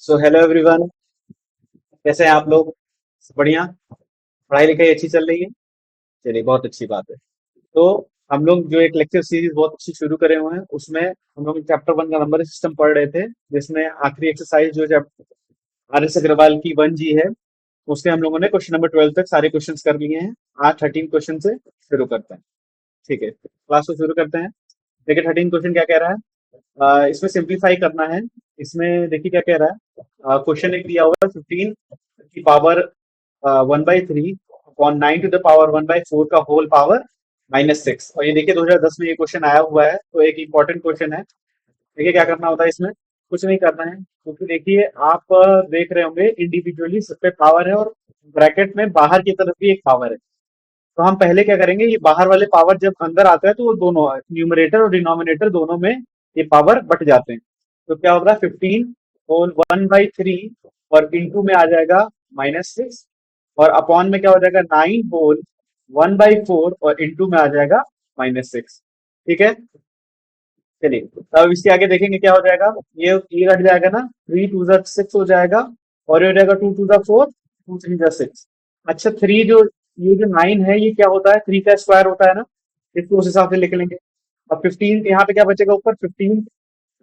So hello everyone. कैसे हैं आप लोग? बढ़िया। पढ़ाई लिखाई अच्छी चल रही है? चलिए, बहुत अच्छी बात है। तो हम लोग जो एक लेक्चर सीरीज बहुत अच्छी शुरू करे हुए हैं, उसमें हम लोग चैप्टर 1 का नंबर सिस्टम पढ़ रहे थे, जिसमें आखिरी एक्सरसाइज जो आर एस अग्रवाल की 1G है, उसके हम लोगों ने क्वेश्चन नंबर 12 तक सारे क्वेश्चंस कर लिए हैं। आज 13 क्वेश्चन से शुरू करते हैं। ठीक है, क्लास को शुरू करते हैं। देखिए 13 क्वेश्चन क्या कह रहा है। इसमें सिंप्लीफाई करना है। इसमें देखिए क्या कह रहा है। क्वेश्चन एक दिया हुआ है, 15 की power 1/3 upon 9 to the power 1/4 का होल पावर -6। और ये देखिए 2010 में ये क्वेश्चन आया हुआ है, तो एक इंपॉर्टेंट क्वेश्चन है। देखिए क्या करना होता है इसमें। कुछ नहीं करना है, क्योंकि देखिए आप देख रहे होंगे इंडिविजुअली सब पे पावर है, और ब्रैकेट में बाहर की तरफ भी एक पावर है। तो हम पहले क्या करेंगे, ये बाहर वाले पावर जब अंदर आता है तो वो दोनों न्यूमरेटर और डिनोमिनेटर दोनों में ये पावर बट जाते हैं। तो क्या होगा, 15 होल 1/3 और इंटू में आ जाएगा -6, और अपॉन में क्या हो जाएगा 9 होल 1/4 और इंटू में आ जाएगा -6। ठीक है। चलिए, अब इसके आगे देखेंगे क्या हो जाएगा। ये घट जाएगा ना, 3 टू ज़ा 6 हो जाएगा, और ये हो जाएगा 2 टू ज़ा 4, 2 3 ज़ा 6। अच्छा, थ्री जो ये जो 9 है, ये क्या होता है, 3 का स्क्वायर होता है ना, इसको उस हिसाब से लिख लेंगे। अब 15 यहाँ पे क्या बचेगा, ऊपर 15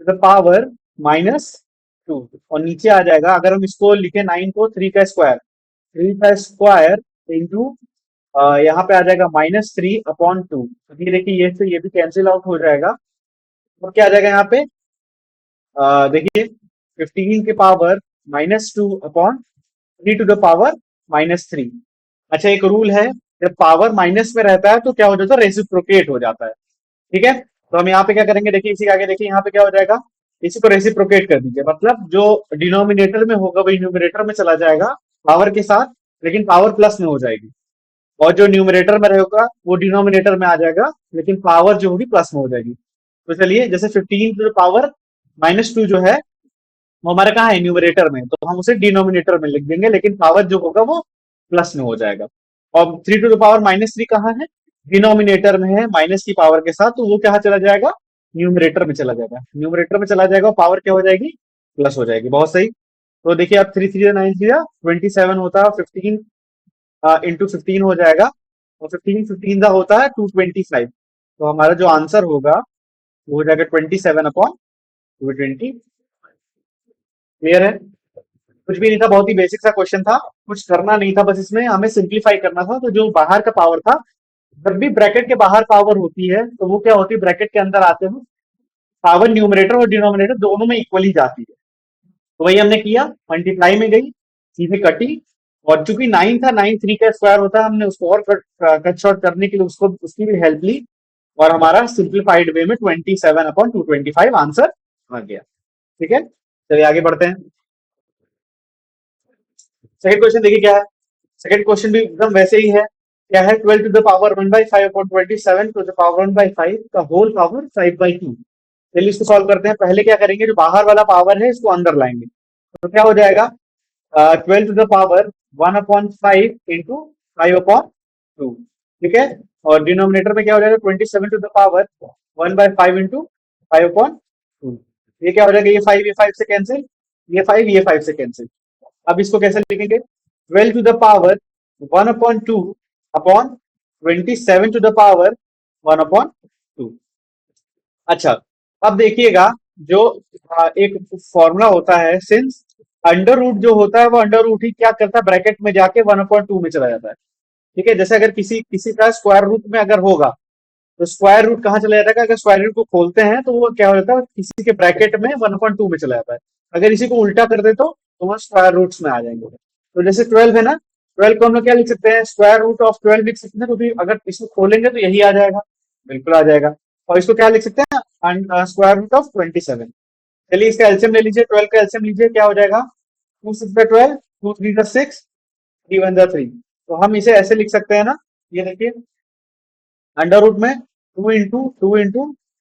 टू द पावर -2, और नीचे आ जाएगा, अगर हम इसको लिखे 9 को 3 का स्क्वायर, 3 का स्क्वायर इंटू यहाँ पे आ जाएगा -3/2। तो ये देखिए, ये से ये भी कैंसिल आउट हो जाएगा। और क्या आ जाएगा यहाँ पे, देखिए 15 के power -2 upon 3 to the power -3। अच्छा, एक रूल है, जब पावर माइनस में रहता है तो क्या हो जाता है, रेसिप्रोकेट हो जाता है। ठीक है। तो हम यहाँ पे क्या करेंगे, देखिए इसी के आगे देखिए, यहाँ पे क्या हो जाएगा, इसी को रेसिप्रोकेट कर दीजिए, मतलब जो डिनोमिनेटर में होगा वही न्यूमरेटर में चला जाएगा पावर के साथ, लेकिन पावर प्लस में हो जाएगी। और जो न्यूमरेटर में रहेगा वो डिनोमिनेटर में आ जाएगा, लेकिन पावर जो होगी प्लस में हो जाएगी। तो चलिए, जैसे 15 टू द पावर -2 जो है, वो हमारा कहाँ है, न्यूमरेटर में, तो हम उसे डिनोमिनेटर में लिख देंगे, लेकिन पावर जो होगा वो प्लस में हो जाएगा। और 3 टू द पावर -3 कहाँ है, डिनोमिनेटर में है, माइनस की पावर के साथ, तो वो कहाँ चला जाएगा, न्यूमरेटर में चला जाएगा। न्यूमरेटर में चला जाएगा, पावर क्या हो जाएगी, प्लस हो जाएगी। बहुत सही। तो देखिए, अब 3 3 9 27 होता है, 15 इंटू 15 हो जाएगा, और 15 15 का होता है 225। तो हमारा जो आंसर होगा वो हो जाएगा 27/220। क्लियर है? कुछ भी नहीं था, बहुत ही बेसिक सा क्वेश्चन था। कुछ करना नहीं था, बस इसमें हमें सिंप्लीफाई करना था। तो जो बाहर का पावर था, जब भी ब्रैकेट के बाहर पावर होती है तो वो क्या होती है, ब्रैकेट के अंदर आते हैं पावर न्यूमरेटर और डिनोमिनेटर दोनों में इक्वली जाती है। तो वही हमने किया, मल्टीप्लाई में गई, सीधे कटी। और चूंकि 9 था, 9 3 का स्क्वायर होता है, हमने उसको और कट शॉर्ट करने के लिए उसको उसकी भी हेल्प ली, और हमारा सिंप्लीफाइड वे में 27/225 आंसर आ गया। ठीक है, चलिए आगे बढ़ते हैं। सेकंड क्वेश्चन देखिए क्या है। सेकंड क्वेश्चन भी एकदम वैसे ही है। क्या है, 12 to the power 1/5 upon 27 to the power 1/5 का होल पावर 5/2। चलिए इसको सॉल्व करते हैं। पहले क्या करेंगे, जो बाहर वाला पावर है इसको अंदर लाएंगे। तो क्या हो जाएगा, 12 टू द पावर 1/5 इंटू 5/2। ठीक है। और डिनोमिनेटर में क्या हो जाएगा, 27 टू द पावर 1/5 इंटू 5/2। ये क्या हो जाएगा, ये 5 से कैंसिल, ये 5 से कैंसिल। अब इसको कैसे लिखेंगे, 12 to the power 1/2 upon 27 to the power 1/2। अच्छा, अब देखिएगा, जो एक फॉर्मूला होता है, सिंस अंडर रूट जो होता है वो अंडर रूट ही क्या करता है, ब्रैकेट में जाके 1/2 में चला जाता है। ठीक है। जैसे अगर किसी किसी का स्क्वायर रूट में अगर होगा, तो स्क्वायर रूट कहाँ चला जाता है, अगर स्क्वायर रूट को खोलते हैं तो वो क्या हो जाता है, किसी के ब्रैकेट में 1/2 में चला जाता है। अगर इसी को उल्टा कर दे तो वो स्क्वायर रूट्स में आ जाएंगे। तो जैसे 12 है ना, 12 को हम लोग क्या लिख सकते हैं, स्क्वायर रूट ऑफ 12 लिख सकते हैं, क्योंकि अगर इसको खोलेंगे तो यही आ जाएगा, बिल्कुल आ जाएगा। और इसको क्या लिख सकते हैं, स्क्वायर रूट ऑफ 27। चलिए इसका एल्सियम ले लीजिए, 12 का एल्सियम लीजिए, क्या हो जाएगा, 2 6 12, 2 3 6, 3 1 3। तो हम इसे ऐसे लिख सकते हैं ना, ये देखिए, अंडर रूट में 2 इंटू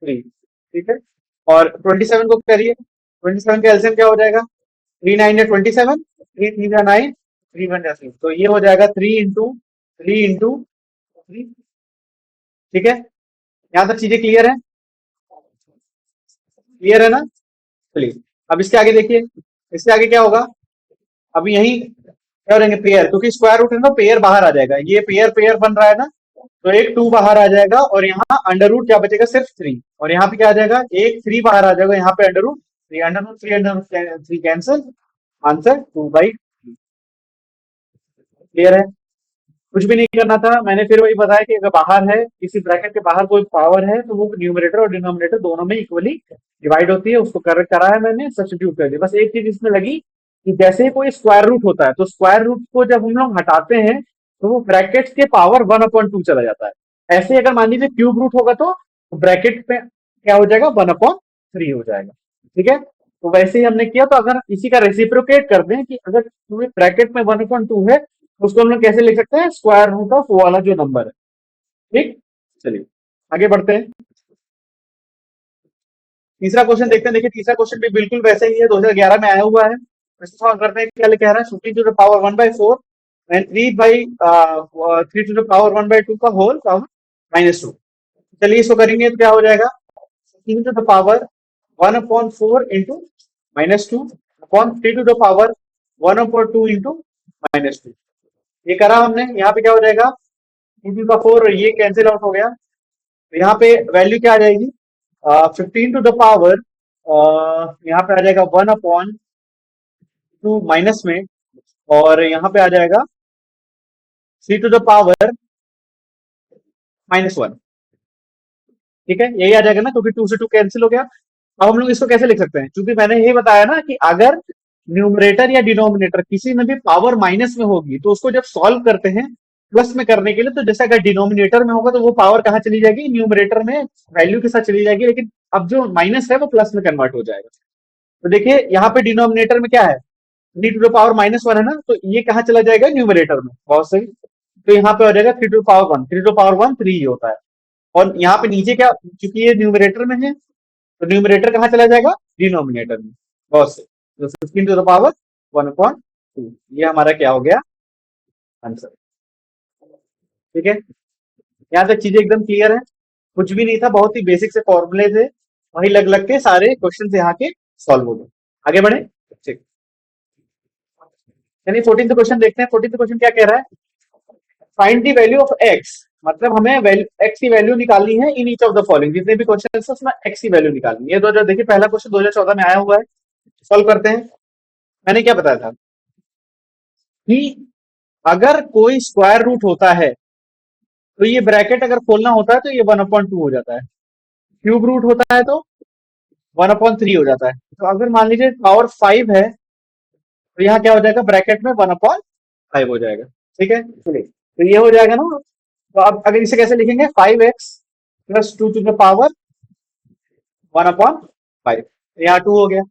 3। ठीक है। और 27 को करिए, 27 का एल्सियम क्या हो जाएगा, 3 9 या 27, 3 3 या 9, 3 1 या 3। तो ये हो जाएगा 3 इंटू 3। ठीक है, यहाँ तक चीजें क्लियर है? क्लियर है ना? चलिए, अब इसके आगे देखिए, इससे आगे क्या होगा? अब यही क्या करेंगे, पेयर, क्योंकि स्क्वायर रूट है ना, पेयर बाहर आ जाएगा, ये पेयर पेयर बन रहा है ना, तो एक 2 बाहर आ जाएगा और यहाँ अंडर रूट क्या बचेगा, सिर्फ 3, और यहाँ पे क्या आ जाएगा, एक 3 बाहर आ जाएगा, यहाँ पे under root 3, under root 3 cancel, answer 2/3। Clear है? कुछ भी नहीं करना था, मैंने फिर वही बताया कि अगर बाहर है, किसी ब्रैकेट के बाहर कोई पावर है, तो वो न्यूमरेटर और डिनोमिनेटर दोनों में इक्वली डिवाइड होती है, उसको करेक्ट करा है मैंने, सब्स्टिट्यूट कर दिया। बस एक चीज इसमें लगी कि जैसे ही कोई स्क्वायर रूट होता है, तो स्क्वायर रूट को जब हम लोग हटाते हैं, तो वो ब्रैकेट्स के पावर 1/2 चला जाता है। ऐसे ही अगर मान लीजिए क्यूब रूट होगा, तो ब्रैकेट में क्या हो जाएगा, 1/3 हो जाएगा। ठीक है, तो वैसे ही हमने किया, तो अगर इसी का रेसिप्रोकेट कर दें कि अगर पूरे ब्रैकेट में 1/2 है, तो उसको हम लोग कैसे लिख सकते हैं, स्क्वायर रूट ऑफ वो वाला जो नंबर है। ठीक, चलिए आगे बढ़ते हैं। तीसरा क्वेश्चन देखते हैं। देखिए तीसरा क्वेश्चन भी बिल्कुल वैसे ही है, 2011 में आया हुआ है। इसको सॉल्व करते हैं। क्या कह रहा है, 15 to the power 1/4 and 3 to the power 1/2 का होल पावर -2। चलिए इसको करेंगे तो क्या हो जाएगा, 15 to the power 1/4 into -2 upon 3 to the power 1/2 into -2। ये करा हमने, यहाँ पे क्या हो जाएगा, 2 to the 4, ये कैंसिल आउट हो गया, तो यहाँ पे वैल्यू क्या आ जाएगी, 15 to the power, यहाँ पे आ जाएगा 1/2 माइनस में, और यहाँ पे आ जाएगा 3 to the power -1। ठीक है, यही आ जाएगा ना, क्योंकि 2 से 2 कैंसिल हो गया। अब हम लोग इसको कैसे लिख सकते हैं, क्योंकि मैंने यही बताया ना कि अगर न्यूमरेटर या डिनोमिनेटर किसी में भी पावर माइनस में होगी, तो उसको जब सॉल्व करते हैं प्लस में करने के लिए, तो जैसे अगर डिनोमिनेटर में होगा, तो वो पावर कहाँ चली जाएगी, न्यूमरेटर में वैल्यू के साथ चली जाएगी, लेकिन अब जो माइनस है वो प्लस में कन्वर्ट हो जाएगा। तो देखिए यहाँ पे डिनोमिनेटर में क्या है, 3 to the power -1 है ना, तो ये कहाँ चला जाएगा, न्यूमरेटर में। बहुत सही, तो यहाँ पे हो जाएगा 3 to the power 1, 3 to the power 1 3 होता है, और यहाँ पे नीचे क्या, क्योंकि ये न्यूमरेटर में है, तो न्यूमरेटर कहाँ चला जाएगा, डिनोमिनेटर में। बहुत सही, तो 15 to the power 1/2, ये हमारा क्या हो गया, आंसर। ठीक है, यहाँ तक चीजें एकदम क्लियर है, कुछ भी नहीं था, बहुत ही बेसिक से फॉर्मूले थे, वही लग लग के सारे क्वेश्चन यहाँ के सॉल्व हो गए। आगे बढ़े। ठीक, यानी 14th क्वेश्चन देखते हैं। 14th क्वेश्चन क्या कह रहा है, find the value of x, मतलब हमें एक्स की वैल्यू निकालनी है in each of the following, जितने भी क्वेश्चन है उसमें एक्स की वैल्यू निकालनी है। ये 2000, देखिए पहला क्वेश्चन 2014 में आया हुआ है, सॉल्व करते हैं। मैंने क्या बताया था कि अगर कोई स्क्वायर रूट होता है, तो ये ब्रैकेट अगर खोलना होता है, तो ये 1/2 हो जाता है। क्यूब रूट होता है तो 1/3 हो जाता है। तो अगर मान लीजिए पावर 5 है, तो यहाँ क्या हो जाएगा, ब्रैकेट में 1/5 हो जाएगा। ठीक है, चलिए तो ये हो जाएगा ना। तो अब अगर इसे कैसे लिखेंगे, 5x + 2 to the power 1/5, यहाँ 2 हो गया।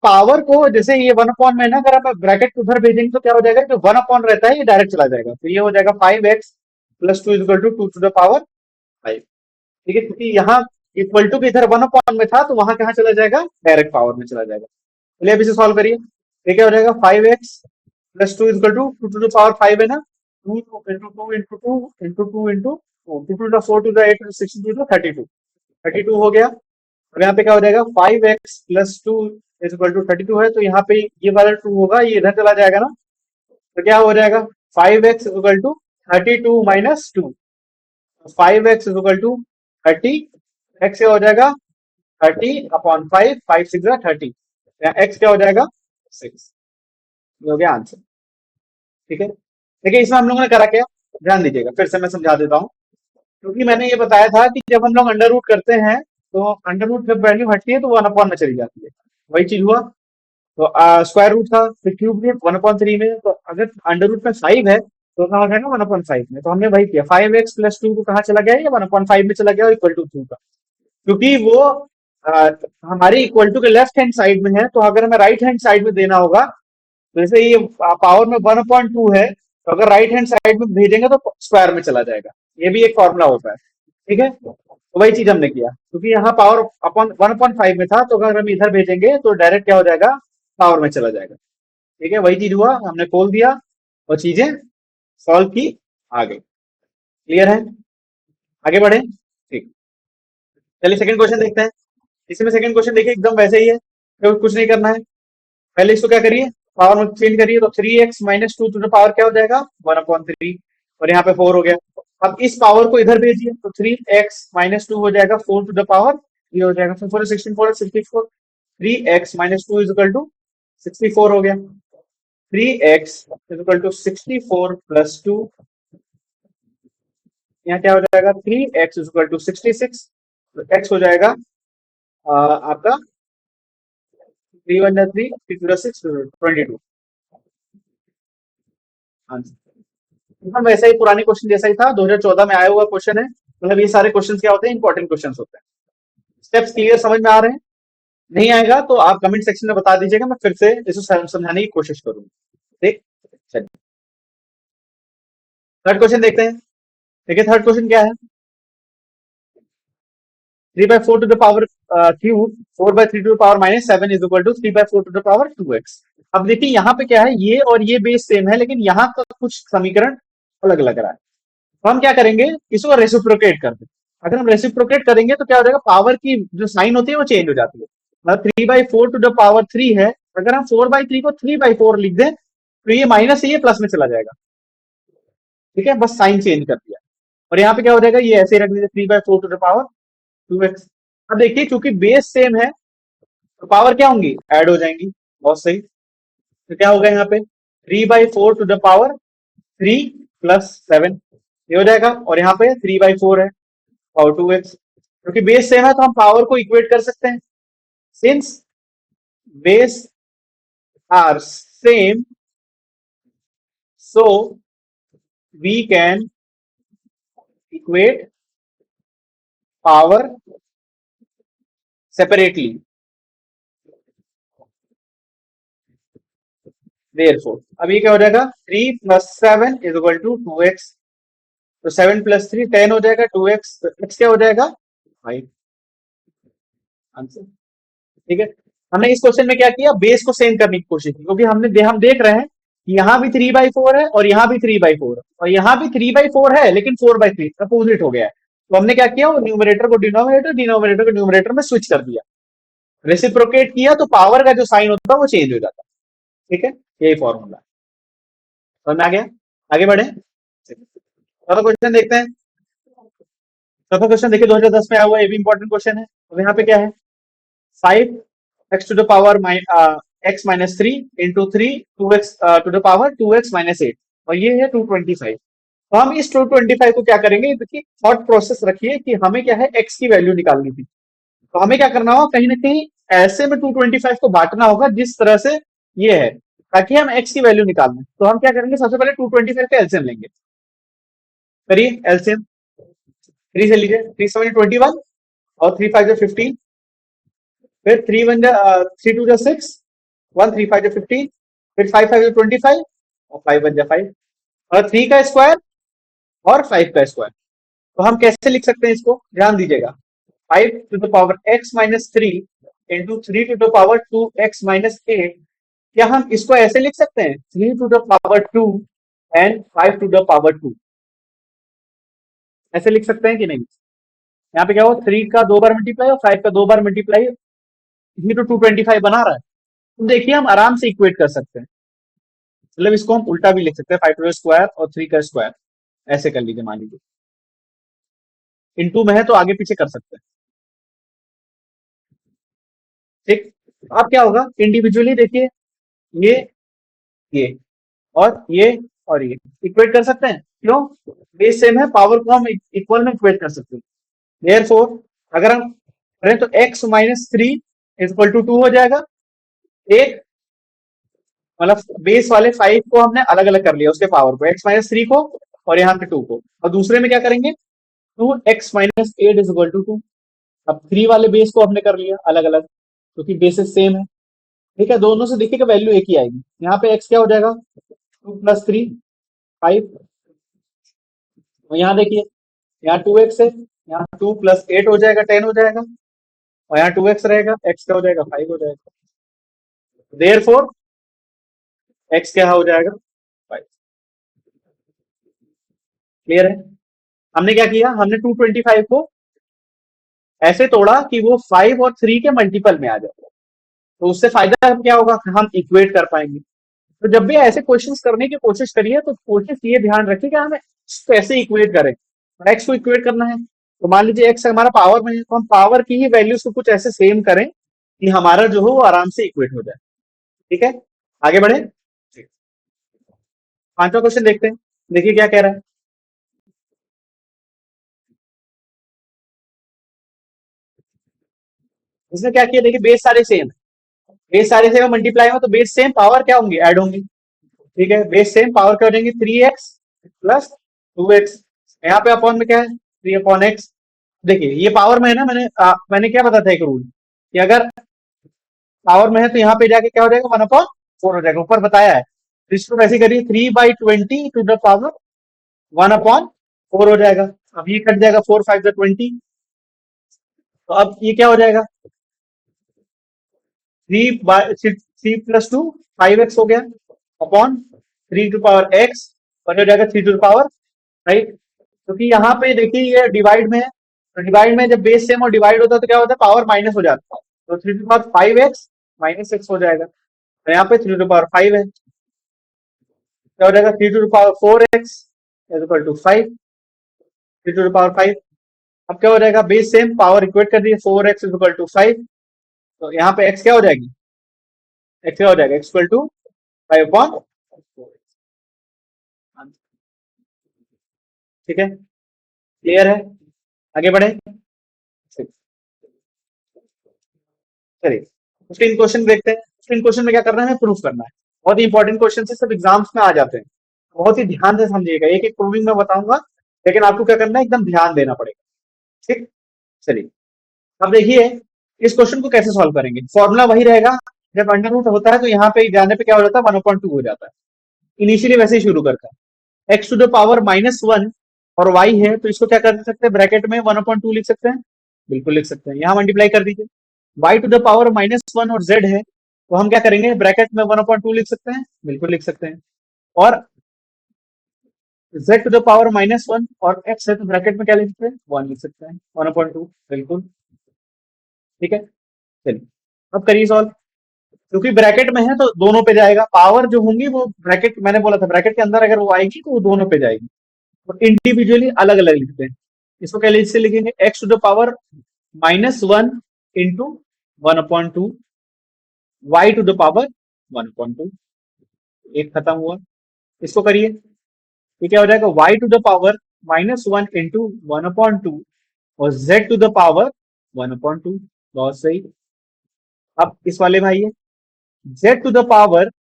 पावर को जैसे ये 1 में ना, अगर आप ब्रैकेट उधर भेजेंगे, तो क्या हो जाएगा, जो 1 रहता है ये डायरेक्ट चला जाएगा, तो ये हो जाएगा 5x + 2 = 2 to the power 5। ठीक है, क्योंकि यहाँ इक्वल टू के इधर 1 में था, तो वहां कहाँ चला जाएगा, डायरेक्ट पावर में चला जाएगा। चलिए अब इसे सॉल्व करिए, ये क्या हो जाएगा, 5x + 2 = 2 to the power 5 है ना, 2 into 2 into 2 into 2 into 4 to the 8 to 16 to 32, 32 हो गया। अब यहाँ पे क्या हो जाएगा, 5x + 2 = 32 है, तो यहाँ पे ये वाला 2 होगा, ये इधर चला जाएगा ना, तो क्या हो जाएगा, 5x = 32 - 2, 5x = 30, x क्या हो जाएगा 30/5, 5 6 30, x क्या हो जाएगा 6, ये हो गया आंसर। ठीक है, देखिए इसमें हम लोगों ने करा क्या, ध्यान दीजिएगा, फिर से मैं समझा देता हूँ। क्योंकि मैंने ये बताया था कि जब हम लोग अंडर रूट करते हैं, तो अंडर रूट जब वैल्यू हटती है, तो 1 में चली जाती है, वही चीज हुआ। तो स्क्वायर रूट था, फिर क्यूब रूट 1/3 में, तो अगर अंडर रूट में 5 है, तो कहाँ हो जाएगा 1/5 में। तो हमने वही किया, 5x + 2 को कहाँ चला गया, ये 1/5 में चला गया, इक्वल टू 2 का, क्योंकि वो आ, हमारी इक्वल टू के लेफ्ट हैंड साइड में है, तो अगर हमें राइट हैंड साइड में देना होगा, तो जैसे ये पावर में 1/2 है, तो अगर राइट हैंड साइड में भेजेंगे, तो स्क्वायर में चला जाएगा। ये भी एक फॉर्मूला होता है। ठीक है, तो वही चीज हमने किया, क्योंकि यहाँ पावर अपॉन 1/5 में था, तो अगर हम इधर भेजेंगे, तो डायरेक्ट क्या हो जाएगा, पावर में चला जाएगा। ठीक है, वही चीज हुआ, हमने खोल दिया और चीजें सॉल्व की, आ गई। क्लियर है, आगे बढ़े। ठीक, चलिए सेकंड क्वेश्चन देखते हैं। इसमें सेकंड क्वेश्चन देखिए एकदम वैसे ही है, तो कुछ नहीं करना है। पहले इसको क्या करिए, पावर में चेंज करिए, तो 3x - 2 टू द पावर क्या हो जाएगा, 1/3, और यहाँ पे 4 हो गया। अब इस पावर को इधर भेजिए, तो 3x - 2 हो जाएगा 4 टू द पावर, ये हो जाएगा 4 16 4 64, 3x - 2 इज इक्वल टू 64 हो गया। 3x is equal to 64 plus 2, यहाँ क्या हो जाएगा, 3x इज इक्वल टू 66, तो x हो जाएगा आपका 3 1 3 3 2 6 22 आंसर। एकदम वैसा ही पुरानी क्वेश्चन जैसा ही था, 2014 में आया हुआ क्वेश्चन है। मतलब ये सारे क्वेश्चन क्या होते हैं, इंपॉर्टेंट क्वेश्चन होते हैं। स्टेप्स क्लियर समझ में आ रहे हैं? नहीं आएगा तो आप कमेंट सेक्शन में बता दीजिएगा, मैं फिर से इसको समझाने की कोशिश करूंगा। ठीक, चलिए थर्ड क्वेश्चन देखते हैं। देखिए थर्ड क्वेश्चन क्या है, 3/4 to the power cube 4/3 to the power -7 is equal to 3/4 to the power 2x। अब देखिए यहाँ पे क्या है, ये और ये बेस सेम है, लेकिन यहाँ का कुछ समीकरण अलग लग रहा है। तो हम क्या करेंगे, इसको रेसिप्रोकेट कर दें। अगर हम रेसिप्रोकेट करेंगे तो क्या हो जाएगा, पावर की जो साइन होती है वो चेंज हो जाती है। मतलब 3/4 टू द पावर 3 है, अगर हम 4/3 को 3/4 लिख दें तो ये माइनस है, ये प्लस में चला जाएगा। ठीक है, बस साइन चेंज कर दिया। और यहाँ पे क्या हो जाएगा, ये ऐसे ही रख दीजिए 3/4 टू द पावर 2x। अब देखिए क्योंकि बेस सेम है तो पावर क्या होंगी, ऐड हो जाएंगी। बहुत सही, तो क्या होगा यहाँ पे 3/4 टू द पावर 3 प्लस 7, ये हो जाएगा। और यहाँ पे 3/4 है पावर 2x, क्योंकि बेस सेम है तो हम पावर को इक्वेट कर सकते हैं। Since base are same, so we can equate power separately. Therefore अब ये क्या हो जाएगा, 3 plus 7 is equal to 2x, तो 7 प्लस 3 10 हो जाएगा, 2x, तो x क्या हो जाएगा 5 आंसर। ठीक है, हमने इस क्वेश्चन में क्या किया, बेस को सेम करने की कोशिश की, क्योंकि हम देख रहे हैं कि यहाँ भी 3/4 है और यहाँ भी 3/4 है और यहाँ भी 3/4 है, लेकिन 4/3 अपोजिट हो गया है। तो हमने क्या किया, वो न्यूमरेटर को डिनोमिनेटर, डिनोमिनेटर को न्यूमरेटर में स्विच कर दिया, रेसिप्रोकेट किया, तो पावर का जो साइन होता है वो चेंज हो जाता है। ठीक है, यही फॉर्मूला है, समझ में आ गया? आगे बढ़े, चौथा क्वेश्चन देखते हैं। चौथा क्वेश्चन देखिए 2010 में आया हुआ, ये भी इंपॉर्टेंट क्वेश्चन है। तो यहाँ पे क्या है, 5x to the power x-3 into 3 2x to the power 2x-8, और ये है 225। तो हम इस 225 को क्या करेंगे, देखिए थॉट प्रोसेस रखिए कि हमें क्या है, x की वैल्यू निकालनी थी। तो हमें क्या करना होगा, कहीं ना कहीं ऐसे में 225 को बांटना होगा जिस तरह से ये है, ताकि हम x की वैल्यू निकाल लें। तो हम क्या करेंगे, सबसे पहले 225 का एलसीएम लेंगे। करिए एलसीएम, 3 से लीजिए, 3 7 21 और 3 5 15, फिर 3 1 3 2 6, 1 3 5 15, फिर 5 5 25 और 5 1 5, और 3 का स्क्वायर और 5 का स्क्वायर। तो हम कैसे लिख सकते हैं इसको, ध्यान दीजिएगा, 5 to the power x-3 into 3 to the power 2x-8। क्या हम इसको ऐसे लिख सकते हैं, 3 to the power 2 and 5 to the power 2, ऐसे लिख सकते हैं कि नहीं? यहाँ पे क्या हो, 3 का 2 बार मल्टीप्लाई और 5 का 2 बार मल्टीप्लाई, ये तो 225 बना रहा है। तो देखिए हम आराम से इक्वेट कर सकते हैं, मतलब इसको हम उल्टा भी लिख सकते हैं, 5 का स्क्वायर और 3 का स्क्वायर, ऐसे कर लीजिए, मान लीजिए इनटू में है तो आगे पीछे कर सकते हैं। ठीक, अब क्या होगा, इंडिविजुअली देखिए, ये ये ये और ये इक्वेट कर सकते हैं, क्यों, बेस सेम है, पावर को हम इक्वल में इक्वेट कर सकते हैं। देयरफॉर अगर हम करें तो x-3 इज इक्वल टू 2 हो जाएगा। एक मतलब बेस वाले 5 को हमने अलग अलग कर लिया, उसके पावर को, x-3 को और यहाँ पे 2 को, और दूसरे में क्या करेंगे, 2x-8 इज इक्वल टू 2। अब 3 वाले बेस को हमने कर लिया अलग अलग, क्योंकि बेसिस सेम है। ठीक है, दोनों से देखिएगा वैल्यू एक ही आएगी। यहाँ पे x क्या हो जाएगा, 2 + 3 5, और यहाँ देखिए, यहाँ 2x है, यहाँ 2 + 8 हो जाएगा 10 हो जाएगा, और यहाँ 2x रहेगा, x क्या हो जाएगा 5 हो जाएगा। देयरफॉर x क्या हो जाएगा 5। क्लियर है? हमने क्या किया, हमने 225 को ऐसे तोड़ा कि वो 5 और 3 के मल्टीपल में आ जाए। तो उससे फायदा हम क्या होगा, हम इक्वेट कर पाएंगे। तो जब भी ऐसे क्वेश्चंस करने की कोशिश करिए तो कोशिश ये ध्यान रखिए कि हमें कैसे इक्वेट करें। एक्स को इक्वेट करना है तो मान लीजिए एक्स हमारा पावर में है, तो हम पावर की ही वैल्यूज को कुछ ऐसे सेम करें कि हमारा जो हो वो आराम से इक्वेट हो जाए। ठीक है, आगे बढ़े। पांचवा क्वेश्चन देखते हैं, देखिए क्या कह रहा है। इसने क्या किया, देखिए बेस सारे सेम है, बेस सारे सेम मल्टीप्लाई में, तो बेस सेम पावर क्या होंगी, ऐड होंगी। ठीक है, बेस सेम पावर क्या हो जाएंगे, 3x प्लस 2x। यहाँ पे अपॉन में क्या है, 3/x। देखिए ये पावर में है ना, मैंने क्या बताया था एक रूल, कि अगर पावर में है तो यहाँ पे जाके क्या हो जाएगा, 1/4 हो जाएगा, ऊपर बताया है। तो इसको वैसे करिए, 3/20 टू द पावर 1/4 हो जाएगा। अब ये कट जाएगा, 4×5 = 20। तो अब ये क्या हो जाएगा, 3 + 2 5x हो गया, अपॉन 3 टू पावर x, और हो जाएगा 3 टू द पावर, राइट। क्योंकि यहाँ पे देखिए ये डिवाइड में है, तो डिवाइड में जब बेस सेम और डिवाइड होता है तो क्या होता है, पावर माइनस हो जाता है। तो 3 to the power 5x minus x हो जाएगा, तो यहाँ पे 3 टू द पावर 5 है, क्या हो जाएगा, 3 to the power 4x equal to 5, 3 to the power 5। अब क्या हो जाएगा, बेस सेम पावर इक्वेट कर दिए, 4x इक्वल टू 5। तो यहाँ पे x क्या हो जाएगी, x क्या हो जाएगा, x इक्वल टू 5/4। ठीक है, क्लियर है, आगे बढ़े। चलिए फिफ्टीन क्वेश्चन देखते हैं। फिफ्टीन क्वेश्चन में क्या करना है, हमें प्रूफ करना है। बहुत ही इंपॉर्टेंट क्वेश्चन है, सब एग्जाम्स में आ जाते हैं, बहुत ही ध्यान से समझिएगा, एक एक प्रूविंग में बताऊंगा, लेकिन आपको क्या करना है, एकदम ध्यान देना पड़ेगा। ठीक, चलिए अब देखिए इस क्वेश्चन को कैसे सॉल्व करेंगे। फॉर्मूला वही रहेगा, जब अंडर रूट होता है तो यहाँ पे जाने पे क्या हो जाता है, 1/2 हो जाता है। इनिशियली वैसे ही शुरू करता है, एक्स टू द पावर -1 और वाई है, तो इसको क्या कर सकते हैं, ब्रैकेट में 1/2 लिख सकते हैं, बिल्कुल लिख सकते हैं। यहाँ मल्टीप्लाई कर दीजिए, वाई टू द पावर -1 और जेड है, तो हम क्या करेंगे, ब्रैकेट में 1/2 लिख सकते हैं, बिल्कुल लिख सकते हैं। और जेड टू द पावर -1 और एक्स है, तो ब्रैकेट में क्या लिख सकते हैं, 1 लिख सकते हैं, 1/2, बिल्कुल। ठीक है, चलिए अब करिए सॉल्व। क्योंकि ब्रैकेट में है तो दोनों पे जाएगा, पावर जो होंगी वो ब्रैकेट, मैंने बोला था ब्रैकेट के अंदर अगर वो आएगी तो वो दोनों पे जाएगी, तो इंडिविजुअली अलग अलग लिखते हैं। इसको क्या से लिखेंगे, x to the power -1 into 1/2, y to the power 1/2। एक खत्म हुआ, इसको करिए, ये क्या हो जाएगा, y to the power -1 into 1/2 और जेड टू द पावर 1/2। बहुत सही। अब इस वाले भाई है, z to the power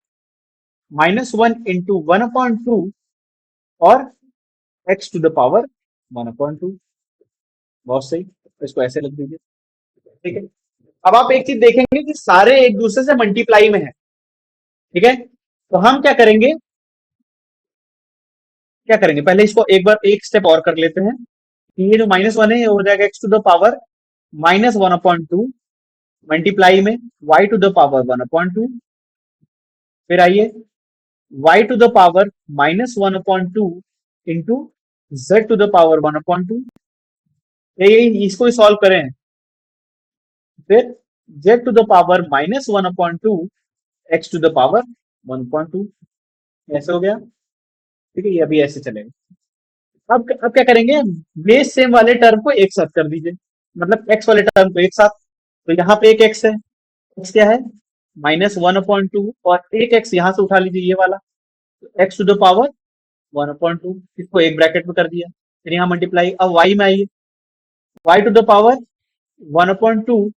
-1 into 1/2 और एक्स टू द पावर 1/2। बहुत सही, तो इसको ऐसे लिख दीजिए। ठीक है, अब आप एक चीज देखेंगे कि सारे एक दूसरे से मल्टीप्लाई में है। ठीक है, तो हम क्या करेंगे, क्या करेंगे, पहले इसको एक बार एक स्टेप और कर लेते हैं। ये जो -1 है ये हो जाएगा x to the power -1/2 multiply में वाई टू द पावर 1/2। फिर आइए y to the power -1/2 into z to the power 1/2। ये इसको ही सॉल्व करें, फिर z to the power -1/2 x to the power 1/2। ऐसे हो गया। ठीक है, ये अभी ऐसे चलेगा। अब क्या करेंगे, बेस सेम वाले टर्म को एक साथ कर दीजिए, मतलब x वाले टर्म को एक साथ। तो यहाँ पे एक x है, x क्या है, -1/2, और एक x यहाँ से उठा लीजिए ये वाला, x टू द पावर 1/2, इसको एक ब्रैकेट में कर दिया। फिर यहाँ मल्टीप्लाई, अब y में आइए, y to the power 1/2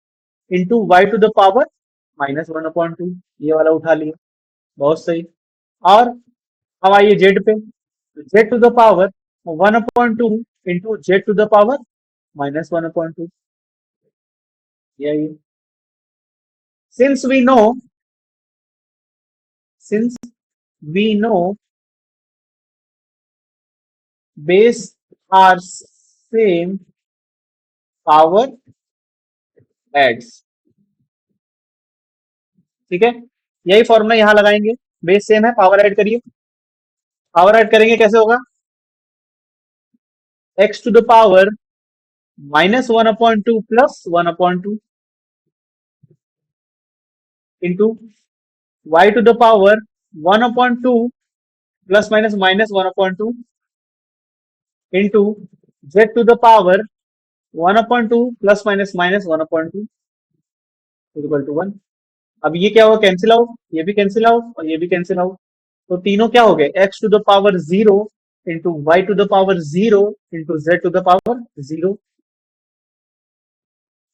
into y to the power -1/2, ये वाला उठा लिया। बहुत सही। और अब आइए जेड पे, z to the power 1/2 into z to the power -1/2, ये आइए। Since we know, since we know base are same, power adds. ठीक है, यही फॉर्मूला यहां लगाएंगे, बेस सेम है, पावर ऐड करिए। पावर ऐड करेंगे कैसे होगा, x to the power -1/2 plus 1/2, into y to the power 1/2 plus minus minus 1/2 into z to the power 1/2 plus minus minus 1/2 equal to 1। अब ये क्या होगा, कैंसिल आउट, ये भी कैंसिल आउट और ये भी कैंसिल आउट। तो तीनों क्या हो गए, x to the power 0 into y to the power 0 into z to the power 0।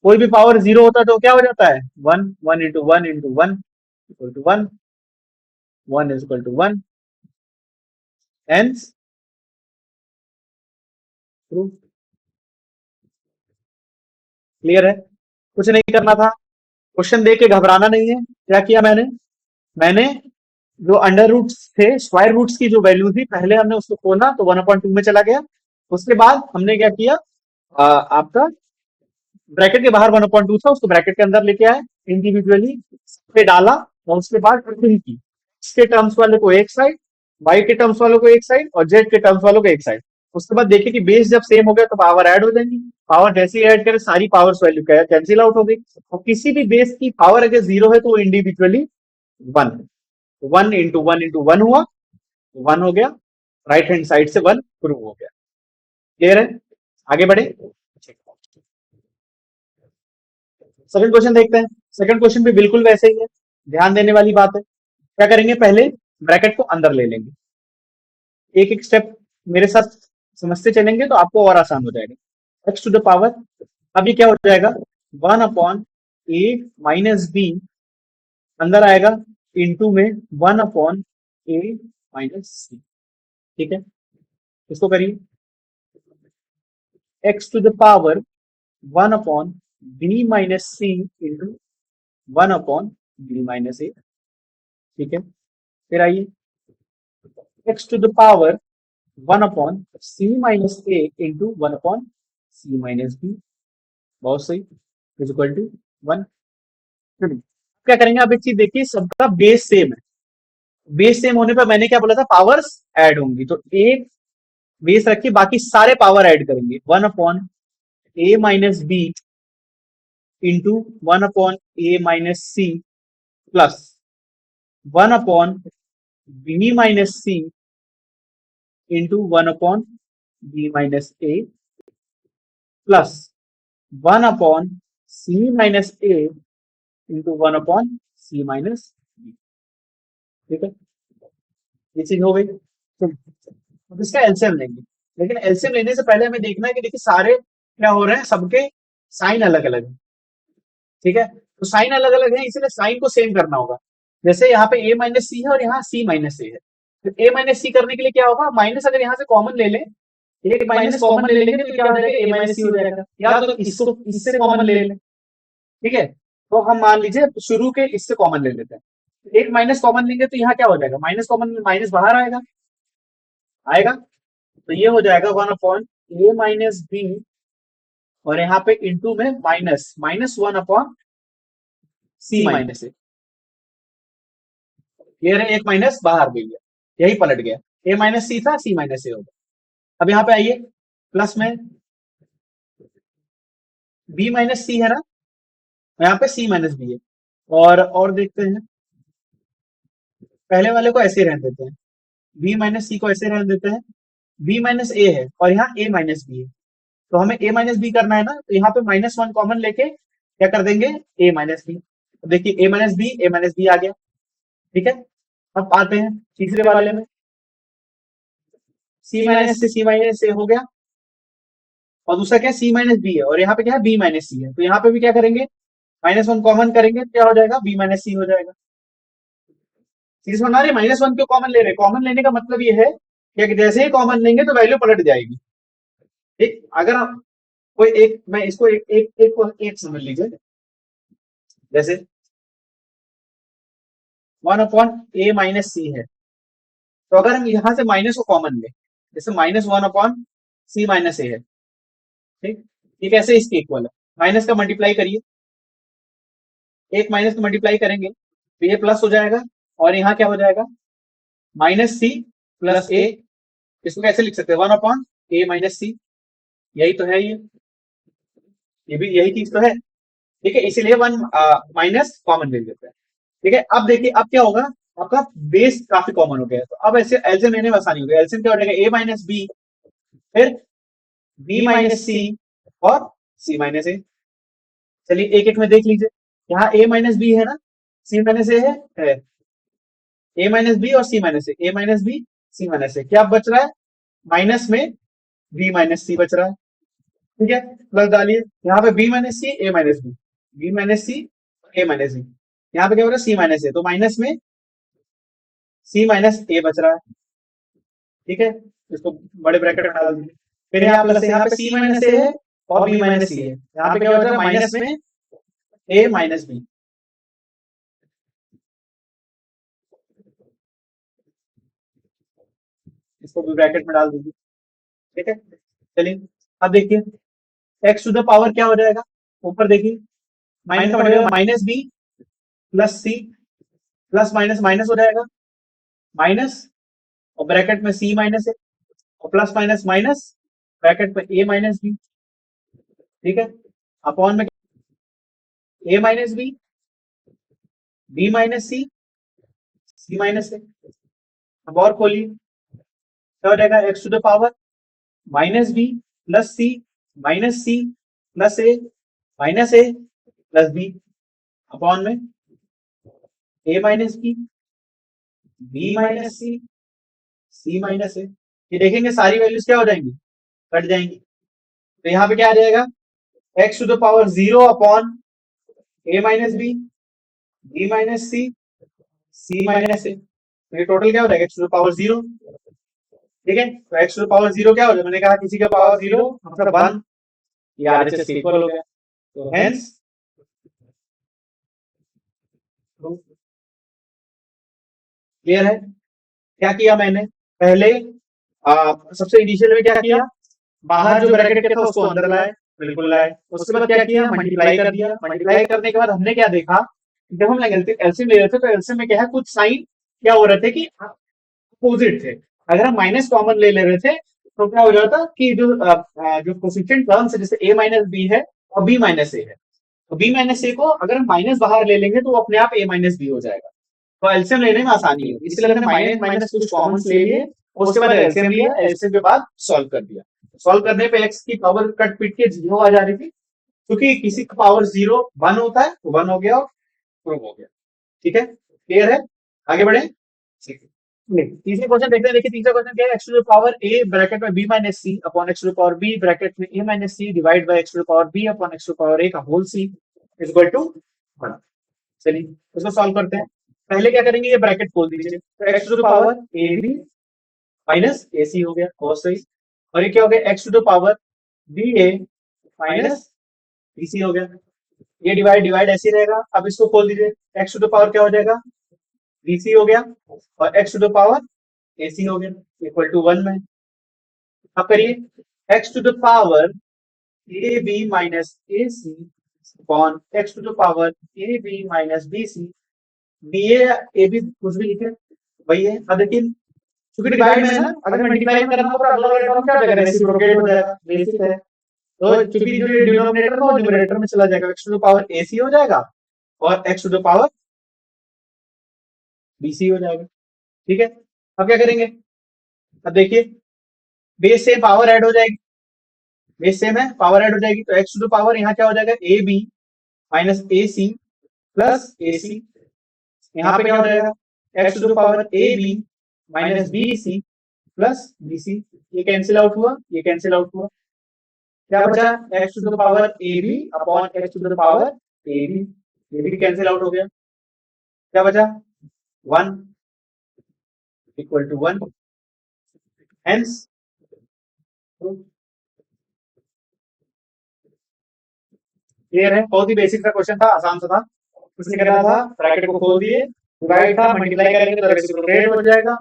कोई भी पावर 0 होता है तो क्या हो जाता है, 1, 1 into 1 into 1 equal to 1, 1 is equal to 1। Hence proof. Clear है, कुछ नहीं करना था, क्वेश्चन देख के घबराना नहीं है। क्या किया मैंने, मैंने जो अंडर रूट्स थे, स्क्वायर रूट्स की जो वैल्यू थी, पहले हमने उसको खोला तो 1/2 में चला गया। उसके बाद हमने क्या किया, आपका ब्रैकेट के बाहर 1/2 था, उसको ब्रैकेट के अंदर लेके आए, इंडिविजुअली पे डाला और उसके बाद ट्रिपिंग की, x के टर्म्स वाले को एक साइड, y के टर्म्स वालों को एक साइड और z के टर्म्स वालों को एक साइड। उसके बाद देखिए कि बेस जब सेम हो गया तो पावर ऐड हो जाएंगी, पावर जैसे ही ऐड करे सारी पावर्स वैल्यू कैंसिल आउट हो गई। और किसी भी बेस की पावर अगर 0 है तो वो इंडिविजुअली 1, 1 इंटू 1 हुआ, 1 हो गया, राइट हैंड साइड से 1 प्रूव हो गया। क्लियर है, आगे बढ़े। सेकंड क्वेश्चन देखते हैं। सेकंड क्वेश्चन भी बिल्कुल वैसे ही है, ध्यान देने वाली बात है। क्या करेंगे, पहले ब्रैकेट को अंदर ले लेंगे, एक एक स्टेप मेरे साथ समझते चलेंगे तो आपको और आसान हो जाएगा। एक्स टू द पावर, अब ये क्या हो जाएगा, 1/a - b अंदर आएगा, इनटू में 1/a - c। ठीक है, इसको करिए, x to the power 1/b - c into 1/b - a। ठीक है, फिर आइए, x to the power 1/c - a into 1/c - b, बहुत सही, इज इक्वल टू 1। क्या करेंगे, आप एक चीज देखिए, सबका बेस सेम है, बेस सेम होने पर मैंने क्या बोला था, पावर्स ऐड होंगी, तो एक बेस रखिए, बाकी सारे पावर ऐड करेंगे, 1/a - b into 1/a - c plus 1/b - c into 1/b - a plus 1/c - a into 1/c - b। ठीक है, ये चीज हो गई। तो इसका एलसीएम लेंगे, लेकिन एलसीएम लेने से पहले हमें देखना है कि देखिए सारे क्या हो रहे हैं, सबके साइन अलग अलग है। ठीक है, तो साइन अलग अलग है, इसलिए साइन को सेम करना होगा। जैसे यहाँ पे a - c है और यहाँ c - a है, तो a - c करने के लिए क्या होगा, माइनस अगर यहाँ से कॉमन ले लें, एक माइनस कॉमन ले लेंगे तो क्या हो जाएगा, a - c हो जाएगा, या तो इसको इससे कॉमन ले लें। ठीक है, तो हम मान लीजिए शुरू के इससे कॉमन ले लेते हैं, एक माइनस कॉमन लेंगे तो यहाँ क्या हो जाएगा, माइनस कॉमन में माइनस बाहर आएगा, आएगा, तो ये हो जाएगा 1/a - b और यहाँ पे इंटू में माइनस माइनस 1/c - a। ये रहे, एक माइनस बाहर गई है, यही पलट गया, a - c था, c - a होगा। अब यहाँ पे आइए, प्लस में b - c है ना, यहाँ पे c - b है, और देखते हैं, पहले वाले को ऐसे रहने देते हैं, b - c को ऐसे रहने देते हैं, b - a है और यहाँ a - b है, तो हमें a - b करना है ना, तो यहाँ पे -1 कॉमन लेके क्या कर देंगे, a - b। तो देखिए a - b a - b आ गया। ठीक है, अब आते हैं तीसरे वाले में, c - से c - a हो गया, और दूसरा क्या है, c - b है और यहाँ पे क्या है, b - c है, तो यहाँ पे भी क्या करेंगे, -1 कॉमन करेंगे तो क्या हो जाएगा, b - c हो जाएगा। चीज समझ आ रही है, -1 क्यों कॉमन ले रहे हैं, कॉमन लेने का मतलब ये है कि जैसे ही कॉमन लेंगे तो वैल्यू पलट जाएगी। ठीक, अगर आप कोई एक, मैं इसको एक एक एक, को एक समझ लीजिए, जैसे 1/a - c है, तो अगर हम यहां से माइनस को कॉमन लें, जैसे -1/c - a है, ठीक, ये कैसे इसके इक्वल है, माइनस का मल्टीप्लाई करिए, एक माइनस को मल्टीप्लाई करेंगे तो ये प्लस हो जाएगा, और यहाँ क्या हो जाएगा, -c + a। इसको कैसे लिख सकते हैं, 1/a - c, यही तो है, ये भी यही चीज तो है। ठीक है, इसीलिए वन माइनस कॉमन ले लेते हैं। ठीक है, अब देखिए अब क्या होगा, आपका बेस काफी कॉमन हो गया है, तो अब ऐसे एलसीएम लेने में आसानी हो गई। एलसीएम क्या हो जाएगा, ए माइनस बी, फिर बी माइनस सी और सी माइनस ए। चलिए एक एक में देख लीजिए, यहाँ ए माइनस बी है ना, सी माइनस ए है, ए माइनस बी और सी माइनस ए माइनस बी सी माइनस ए, क्या बच रहा है, माइनस में बी माइनस सी बच रहा है। ठीक है, प्लस डालिए, यहाँ पे बी माइनस सी ए माइनस बी, बी माइनस सी ए माइनस बी, यहाँ पे क्या हो रहा है सी माइनस ए, तो माइनस में सी माइनस ए बच रहा है। ठीक है, इसको बड़े ब्रैकेट में डाल दीजिए, फिर यहाँ प्लस है, यहाँ पे सी माइनस ए है और बी माइनस सी है, यहाँ पे क्या हो जाएगा माइनस में ए माइनस बी। इसको भी ब्रैकेट में डाल दीजिए। ठीक है, चलिए अब देखिए एक्स टू द पावर क्या हो जाएगा, ऊपर देखिए माइनस का मतलब minus b plus c, plus minus minus हो जाएगा, माइनस और ब्रैकेट में सी माइनस है और प्लस माइनस माइनस ब्रैकेट में ए माइनस बी। ठीक है, अपॉन में a minus b minus c minus है। अब और खोलिए, क्या हो जाएगा x to the power minus b plus c plus a minus a plus b, upon में a minus b minus c minus a. ये देखेंगे सारी वैल्यूज क्या हो जाएंगी, कट जाएंगी, तो यहाँ पे क्या आ जाएगा x to the power zero upon a minus b minus c minus a, तो ये टोटल क्या हो जाएगा x to the power zero. ठीक है, तो x to the power zero क्या हो जाएगा, मैंने कहा किसी का पावर जीरो मतलब वन, ये आरएचएस के इक्वल हो गया, तो हेंस क्लियर है। क्या किया मैंने पहले, सबसे इनिशियल में क्या किया, बाहर जो ब्रैकेट था उसको अंदर लाए, बिल्कुल लाए, उसके बाद क्या किया मल्टीप्लाई कर दिया, मल्टीप्लाई करने के बाद हमने क्या देखा, जब हम एलसीएम ले रहे थे तो एलसीएम में क्या है कुछ साइन क्या हो रहे थे कि अपोजिट थे, अगर हम माइनस कॉमन ले रहे थे तो क्या हो जाता कि जो कोफिशिएंट टर्म्स है जैसे ए माइनस बी है और बी माइनस ए है, तो बी माइनस ए को अगर हम माइनस बाहर ले लेंगे तो वो अपने आप ए माइनस बी हो जाएगा, तो एलसीएम लेने में आसानी होगी, इसलिए हमने माइनस माइनस कुछ कॉमन ले लिए, उसके बाद एलसीएम लिया, एलसीएम के बाद सॉल्व कर दिया, सॉल्व करने पे एक्स की पावर कट पिट के जीरो आ जा रही थी, क्योंकि किसी का पावर जीरो वन होता है तो वन हो गया और प्रूव हो गया। ठीक है, क्लियर है, आगे बढ़े। ठीक है, तीसरे क्वेश्चन देखते हैं, देखिए तीसरा क्वेश्चन क्या है, x to the power a bracket में b minus c upon x to the power b bracket में a minus c divide by x to the power b upon x to the power a का whole c is equal to one. चलिए उसको solve करते हैं, पहले क्या करेंगे ये ब्रैकेट खोल दीजिए, तो x to the power a b minus a c हो गया बहुत सही, और ये क्या हो गया x to the power b a minus b c हो गया, ये डिवाइड डिवाइड ऐसे ही रहेगा, अब इसको खोल दीजिए, एक्स टू द पावर क्या हो जाएगा बी सी हो गया और x to the power a c हो गया इक्वल टू वन में। अब करिए x to the power a b minus a c upon x to the power a b minus b c, b a b कुछ भी लिखे वही है, अब देखिए क्योंकि डिवाइड में है ना, अगर मल्टीप्लाई करना होगा दोनों वाले टर्म क्या हो जाएगा रेसिप्रोकेट हो जाएगा, बेसिक है, तो चूंकि जो डिनोमिनेटर है वो न्यूमरेटर में चला जाएगा, x to the power a c हो जाएगा और x to the power b c हो जाएगा। ठीक है, अब क्या करेंगे, अब देखिए बेस से पावर ऐड हो जाएगी, बेस सेम है पावर ऐड हो जाएगी, तो एक्स टू द पावर यहाँ क्या हो जाएगा a b minus a c plus a c, यहाँ पे क्या हो जाएगा x to the power a b minus b c plus b c, ये कैंसिल आउट हुआ, ये कैंसिल आउट हुआ, क्या बचा x to the power a b upon x to the power a b, ये भी कैंसिल आउट हो गया, क्या बचा one equal to one, hence clear है, बहुत ही बेसिक सा क्वेश्चन था, आसान सा था, कुछ नहीं करना था, ब्रैकेट को खोल दिए, डिवाइड था मल्टीप्लाई करेंगे तो रेसिप्रोकेट हो जाएगा,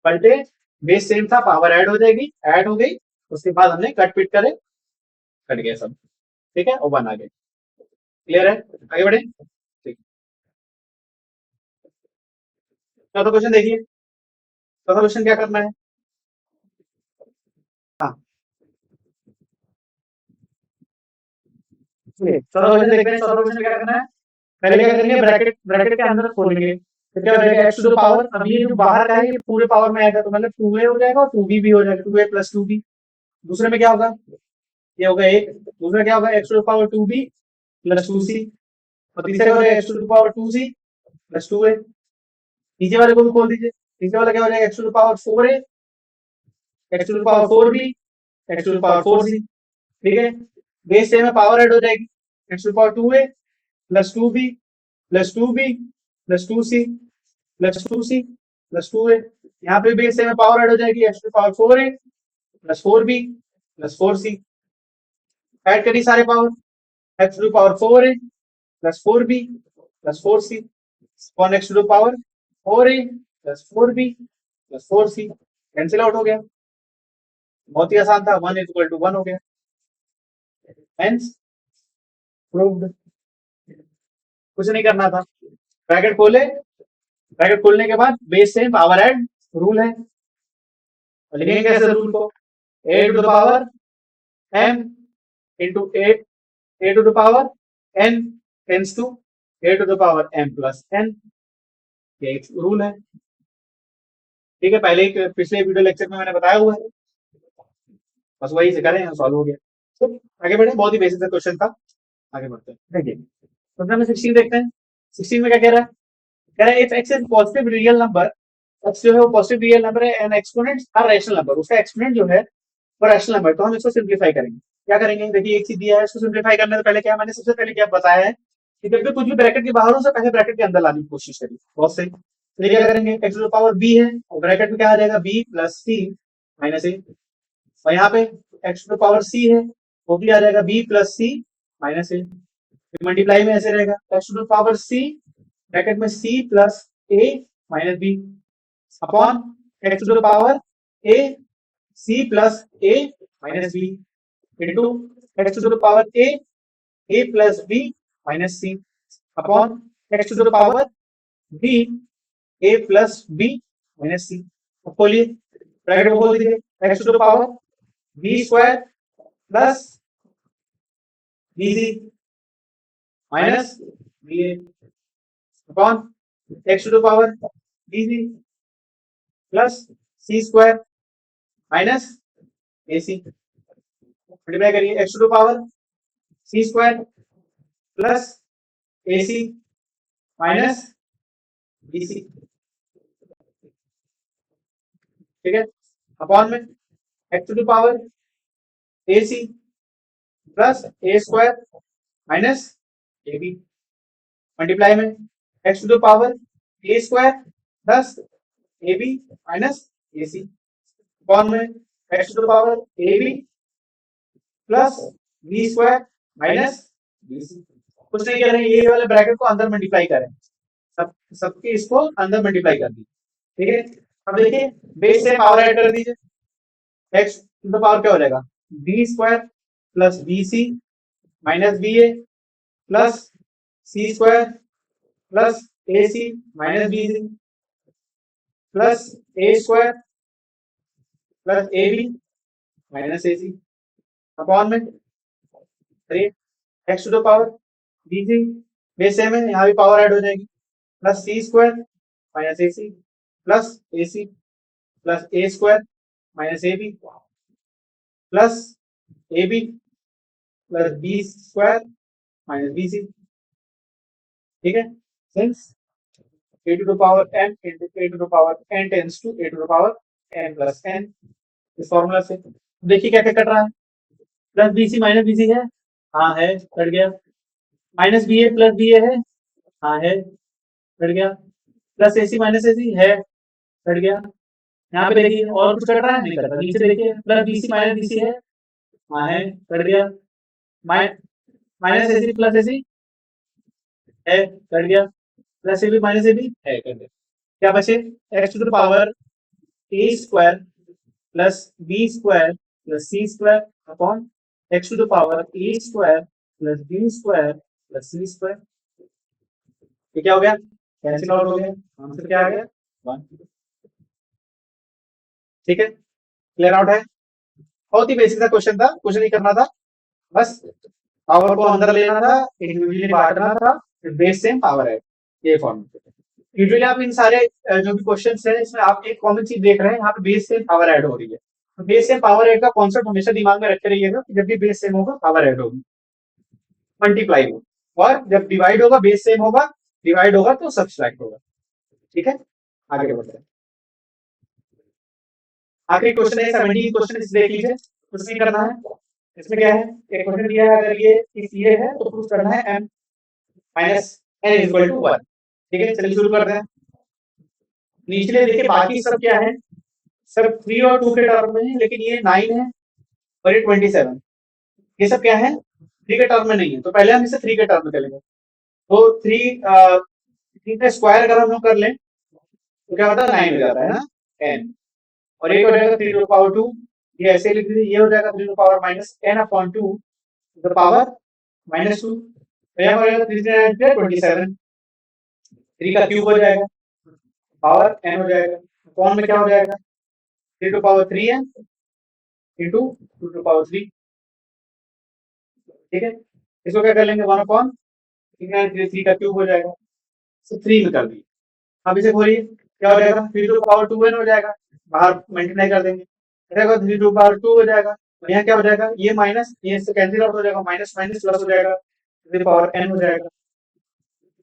पलटे बेस सेम था पावर ऐड हो जाएगी, ऐड हो गई, उसके बाद हमने कट पिट करे, कट गया सब, ठीक है, और वन आ गए, क्लियर है, आगे बढ़े। ठीक, चौथा क्वेश्चन देखिए, चौथा क्वेश्चन क्या करना है, हाँ चौथा क्वेश्चन देखते हैं, चौथा क्वेश्चन क्या करना है, पहले क्या करेंगे, ब्रैकेट ब्रैकेट के अंदर खोलेंगे, तो क्या हो जाएगा एक्स टू द पावर, अब ये जो बाहर का है ये पूरे पावर में आएगा, तो मतलब 2a हो जाएगा और 2b भी हो जाएगा, 2a प्लस 2b। दूसरे में क्या होगा, ये होगा एक, दूसरा क्या होगा x to the power 2b plus 2c, और तीसरा क्या हो जाएगा x to the power 2c plus 2a। नीचे वाले को भी खोल दीजिए, नीचे वाला क्या हो जाएगा x to the power 4a, x to the power 4b, x to the power 4c। ठीक है, बेस से में पावर ऐड हो जाएगी, x to the power 2a plus 2b plus 2b plus 2c plus 2c plus 2a। यहाँ पे base से में पावर ऐड हो जाएगी, x to the power 4a plus 4b plus 4c। Add करिए सारे power, x to the power 4a plus 4b plus 4c upon x to the power 4a plus 4b plus 4c। Cancel out हो गया, बहुत ही आसान था, 1 equal to 1 हो गया, hence proved. कुछ नहीं करना था, ब्रैकेट खोले, ब्रैकेट खोलने के बाद बेस से पावर ऐड रूल है, और लिखेंगे कैसे रूल को, a to the power m into a to the power n tends to a to the power m plus n, ये एक रूल है। ठीक है, पहले ही पिछले वीडियो लेक्चर में मैंने बताया हुआ है, बस वही से करें, सॉल्व हो गया। तो आगे बढ़े, बहुत ही बेसिक सा क्वेश्चन था, आगे बढ़ते हैं। देखिए क्वेश्चन में 16 देखते हैं, 16 में क्या कह रहा है, कह रहा है if x is positive real number, x जो है वो पॉजिटिव रियल नंबर है and exponents are rational number, उसका एक्सपोनेंट जो है वो रैशनल नंबर, तो हम इसको सिंप्लीफाई करेंगे। क्या करेंगे, देखिए एक चीज दिया है, इसको सिंप्लीफाई करने से पहले क्या, मैंने सबसे पहले क्या बताया है कि जब भी कुछ भी ब्रैकेट के बाहर हो से पहले ब्रैकेट के अंदर लाने की कोशिश करिए, बहुत सही। तो ये क्या करेंगे, x to the power b है और ब्रैकेट में क्या आ जाएगा b plus c minus a, और यहाँ पे x to the power c है, वो भी आ जाएगा b plus c minus a, multiply में ऐसे रहेगा x to the power c bracket में c plus a minus b upon x to the power a c plus a minus b into x to the power a plus b minus c upon x to the power b a plus b minus c। अब खोलिए, bracket को खोल दीजिए, x to the power b square plus bc minus ba upon x to the power bc plus c square minus ac। Multiply करिए, x to the power c square plus ac minus bc। ठीक है, upon में x to the power ac plus a square minus ab, multiply में x to the power a square plus ab minus ac upon में x to the power ab plus b square minus bc। कुछ नहीं करेंगे, ये वाले bracket को अंदर multiply करें, सबके इसको अंदर मल्टीप्लाई कर दीजिए। ठीक है, अब देखिए बेस से पावर ऐड कर दीजिए, एक्स टू द पावर क्या हो जाएगा b square plus bc minus ba plus c square plus ac minus bc plus a square plus ab minus ac upon में x to the power bc, base same है, यहाँ भी power add हो जाएगी, plus c square minus ac plus ac plus a square minus ab plus ab plus b square minus bc। ठीक है, since a to the power m into a to the power n tends to a to the power n plus n, इस formula से देखिए क्या क्या cut रहा है, plus bc minus bc है, हाँ है, कट गया, माइनस ba प्लस ba है, हाँ है, कट गया, प्लस ac माइनस ac है, कट गया। यहाँ पे देखिए और कुछ कट रहा है, नहीं कट रहा, नीचे देखिए प्लस bc माइनस bc है, हाँ है, कट गया, माइनस ac प्लस ac है, कट गया, प्लस ab माइनस ab है, कट गया। क्या बचे, x to the power a square plus b square plus c square upon x to the power a square plus b square plus c square. ये क्या हो गया, cancel out हो गया, आंसर क्या आ गया 1। ठीक है, क्लियर आउट है, बहुत ही बेसिक सा क्वेश्चन था, कुछ नहीं करना था, बस पावर को अंदर लेना था, इंडिविजुअली बांटना था, बेस सेम पावर ऐड, ये फॉर्म। यूजुअली आप इन सारे जो भी क्वेश्चन है इसमें आप एक कॉमन चीज देख रहे हैं, यहाँ पे बेस सेम पावर ऐड हो रही है। तो बेस सेम पावर ऐड का कॉन्सेप्ट हमेशा दिमाग में रखे रहिएगा कि जब भी बेस सेम होगा पावर ऐड होगी, मल्टीप्लाई होगा, और जब डिवाइड होगा बेस सेम होगा, डिवाइड होगा तो सब्सट्रैक्ट होगा। ठीक है, आगे बढ़ते हैं। आखिरी क्वेश्चन है 17 क्वेश्चन, इस देख लीजिए, कुछ नहीं करना है। इसमें क्या है, एक क्वेश्चन दिया है, अगर ये इस ये है तो प्रूफ करना है m minus n equal to 1। ठीक है, चलिए शुरू करते हैं। नीचे देखिए बाकी सब क्या है, सब 3 और 2 के टर्म में है, लेकिन ये 9 है और ये 27, ये सब क्या है 3 के टर्म में नहीं है। तो पहले हम इसे 3 के टर्म में करेंगे। तो 3 का स्क्वायर अगर हम लोग कर लें तो क्या होता है 9 हो जाता है ना, n, और एक हो जाएगा 3 टू पावर 2, ये ऐसे लिख दीजिए, ये हो जाएगा 3 to power minus n upon 2 to the power -2, तो यहाँ हो जाएगा 3 27, 3 का क्यूब हो जाएगा, पावर n हो जाएगा, अपॉन में क्या हो जाएगा 3 to power 3n into 2 to power 3। ठीक है, इसको क्या कर लेंगे 1 अपॉन 3 का क्यूब हो जाएगा, तो 3 में कर दिए। अब इसे खोलिए, क्या हो जाएगा 3 टू पावर 2n हो जाएगा, बाहर मल्टीप्लाई कर देंगे, 3 टू पावर 2 हो जाएगा, और यहाँ क्या हो जाएगा ये माइनस, ये इससे कैंसिल आउट हो जाएगा, माइनस माइनस प्लस हो जाएगा, 3 पावर n हो जाएगा,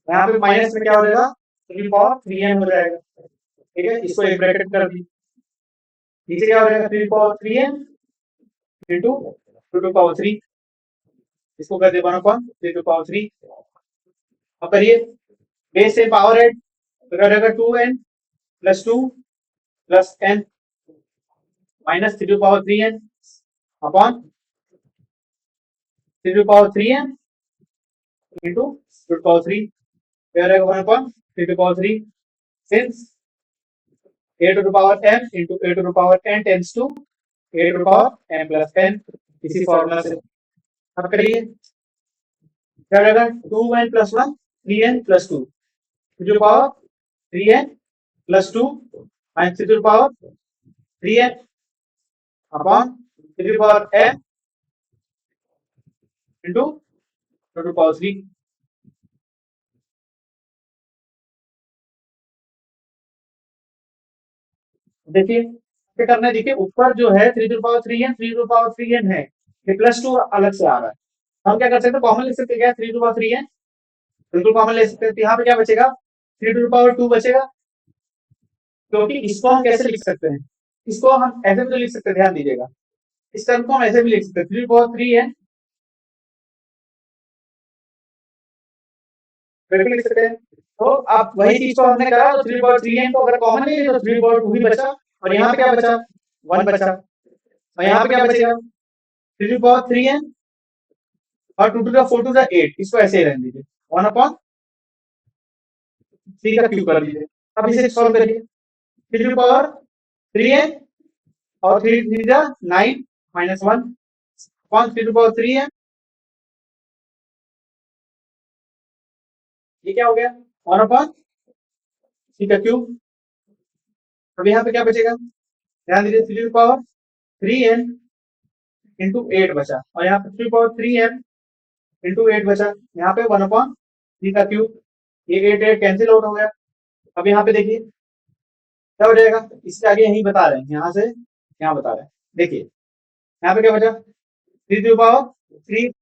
यहाँ पे माइनस में क्या हो जाएगा 3 पावर 3n हो जाएगा। ठीक है, इसको एक ब्रैकेट कर दी, नीचे क्या हो जाएगा 3 power 3n into 2 to power 3, इसको कर दे 1 अपॉन 3 टू पावर 3। अब करिए बेस से पावर एड, तो क्या हो जाएगा 2n plus 2 plus n minus 3 to power 3n upon 3 to power 3n into 2 to power 3, क्या हो जाएगा 1 upon 3 to power 3, since a to the power m into a to the power n tends to a to the power m plus n, इसी formula से। अब करिए क्या हो जाएगा 2n plus 1 3n plus 2 to the power 3n plus 2 minus 3 to the power 3n upon 3 to the power m into 2 to the power 3। देखिए क्या करना है, देखिए ऊपर जो है 3 to the power 3n 3 to the power 3n है, ये प्लस 2 अलग से आ रहा है, हम क्या कर सकते हैं कॉमन लिख सकते हैं, क्या 3 to the power 3n बिल्कुल कॉमन ले सकते हैं, तो यहाँ पे क्या बचेगा 3 टू द पावर 2 बचेगा, क्योंकि इसको हम कैसे लिख सकते हैं, इसको हम ऐसे भी तो लिख सकते हैं, ध्यान दीजिएगा, इस टर्म को हम ऐसे भी लिख सकते हैं 3 पावर 3 है, बिल्कुल लिख सकते हैं। तो अब वही चीज को हमने करा, तो 3 पावर 3 है को अगर कॉमन ले तो 3 पावर 2 ही बचा, और यहाँ पे क्या बचा 1 बचा, और यहाँ पे क्या बचेगा 3 पावर 3 है और 2 टू द 4 टू द 8, इसको ऐसे ही रहने दीजिए 1 अपॉन 3 का क्यूब कर दीजिए। अब इसे सॉल्व करिए, 3 पावर 3 है और 3 3 जा 9 माइनस 1 अपॉन 3 टू पावर 3 है, ये क्या हो गया 1 अपॉन 3 का क्यूब। अब यहाँ पे क्या बचेगा, ध्यान दीजिए 3 टू पावर 3n इंटू 8 बचा, और यहाँ पे 3 पावर 3m इंटू 8 बचा, यहाँ पे 1 अपॉन 3 का क्यूब, ये 8 8 कैंसिल आउट हो गया। अब यहाँ पे देखिए क्या हो जाएगा, इसके आगे यही बता रहे हैं, यहाँ से यहाँ बता रहे हैं, देखिए यहाँ पे क्या बचा 3 to power 3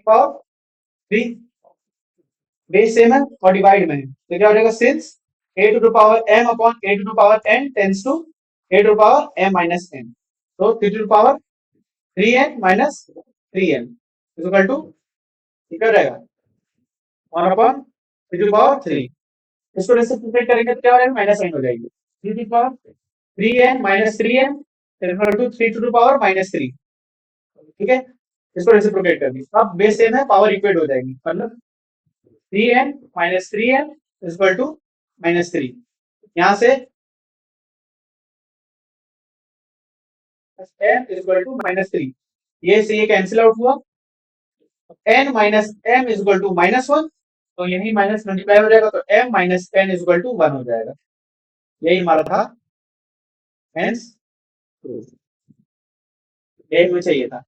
power 3, base same है और डिवाइड में है, तो क्या हो जाएगा since a to the power m upon a to the power n tends to a to the power m minus n, तो 3 to the power 3n minus 3n equal to क्या हो जाएगा 1 अपॉन 3 टू द पावर 3, इसको reciprocate करेंगे तो क्या हो जाएगा माइनस n हो जाएगी, 3 to the power 3n minus 3n equal to 3 to the power minus 3। ठीक है, इसको रेसिप्रोकेट कर दी, अब बेस सेम है पावर इक्वेट हो जाएगी, मतलब 3n minus 3n equal to minus 3, यहाँ से m इक्वल टू माइनस 3, ये से ये कैंसिल आउट हुआ, n minus m equal to minus 1, तो यही माइनस मल्टीप्लाई हो जाएगा, तो m minus n equal to 1 हो जाएगा, यही हमारा था हेंस प्रूफ, यही हमें चाहिए था।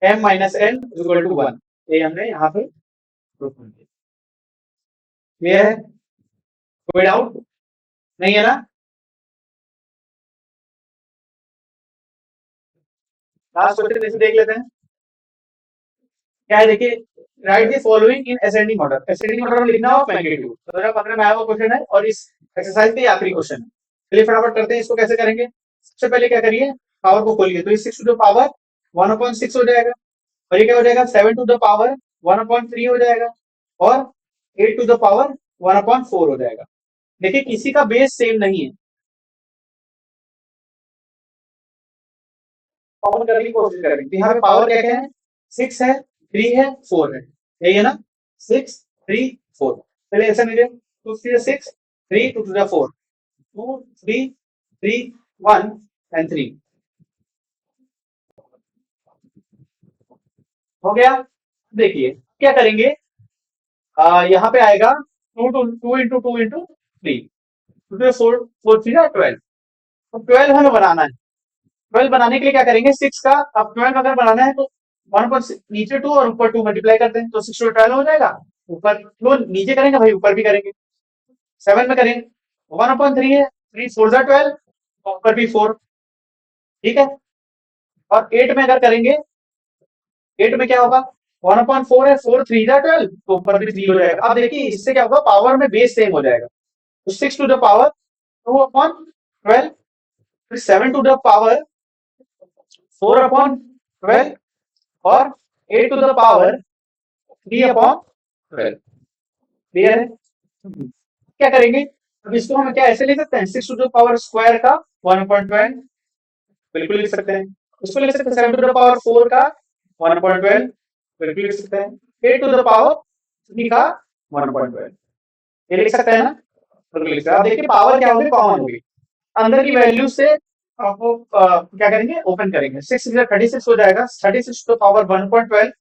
m minus n equal to 1। ये हमने यहाँ पे प्रूफ कर दिया। क्लियर है? कोई डाउट नहीं है ना? लास्ट क्वेश्चन इसे देख लेते हैं। क्या है देखिए, right the following in ascending order. Ascending order में लिखना हो मैग्नीट्यूड। 2015 में आया हुआ क्वेश्चन है और इस एक्सरसाइज का ये आखिरी क्वेश्चन है। चलिए फटाफट करते हैं। इसको कैसे करेंगे? सबसे पहले क्या करिए, पावर को खोलिए तो ये 6 टू द पावर 1/6 हो जाएगा। और ये क्या हो जाएगा, 7 टू द पावर 1/3 हो जाएगा। और 8 टू द पावर 1/4 हो जाएगा। देखिए किसी का बेस सेम नहीं है, कॉमन करने की कोशिश करेंगे। तो यहाँ पे पावर क्या क्या है, 6 है, 3 है, 4 है, यही है ना? 6 3 4। पहले ऐसा नहीं, 2 3 6 3 2 2 4 2 3 3 1 एंड 3 हो गया। देखिए क्या करेंगे, यहाँ पे आएगा 2 इंटू 3 4 4 3 12। तो 12 हमें बनाना है। 12 बनाने के लिए क्या करेंगे, 6 का, अब 12 अगर बनाना है तो 1 पर नीचे 2 और ऊपर 2 मल्टीप्लाई करते हैं तो 6 टू 12 हो जाएगा। ऊपर दो नीचे करेंगे भाई, ऊपर भी करेंगे। 7 में करेंगे 1/3 है, 3 4 जा 12, ऊपर भी 4। ठीक है। और 8 में अगर करेंगे, 8 में क्या होगा, 1/4 है, 4 3 जा 12, तो ऊपर भी 3 हो जाएगा। अब देखिए इससे क्या होगा, पावर में बेस सेम हो जाएगा। तो 6 टू द पावर 2/12, फिर 7 टू द पावर 4/12 और 8 टू द पावर 3/12। क्लियर है? क्या करेंगे, अब इसको हम क्या ऐसे लिख सकते हैं, 6 टू द पावर स्क्वायर का 1/12, बिल्कुल लिख सकते हैं। इसको लिख सकते हैं 7 टू द पावर 4 का 1/12, बिल्कुल लिख सकते हैं। 8 टू द पावर 3 का 1/12, ये लिख सकते हैं ना? बिल्कुल लिख सकते हैं। अब देखिए पावर क्या होगी, कॉमन होगी। अंदर की वैल्यू से आपको क्या करेंगे, ओपन करेंगे। 6 36 हो जाएगा, 36 टू द पावर 1/12।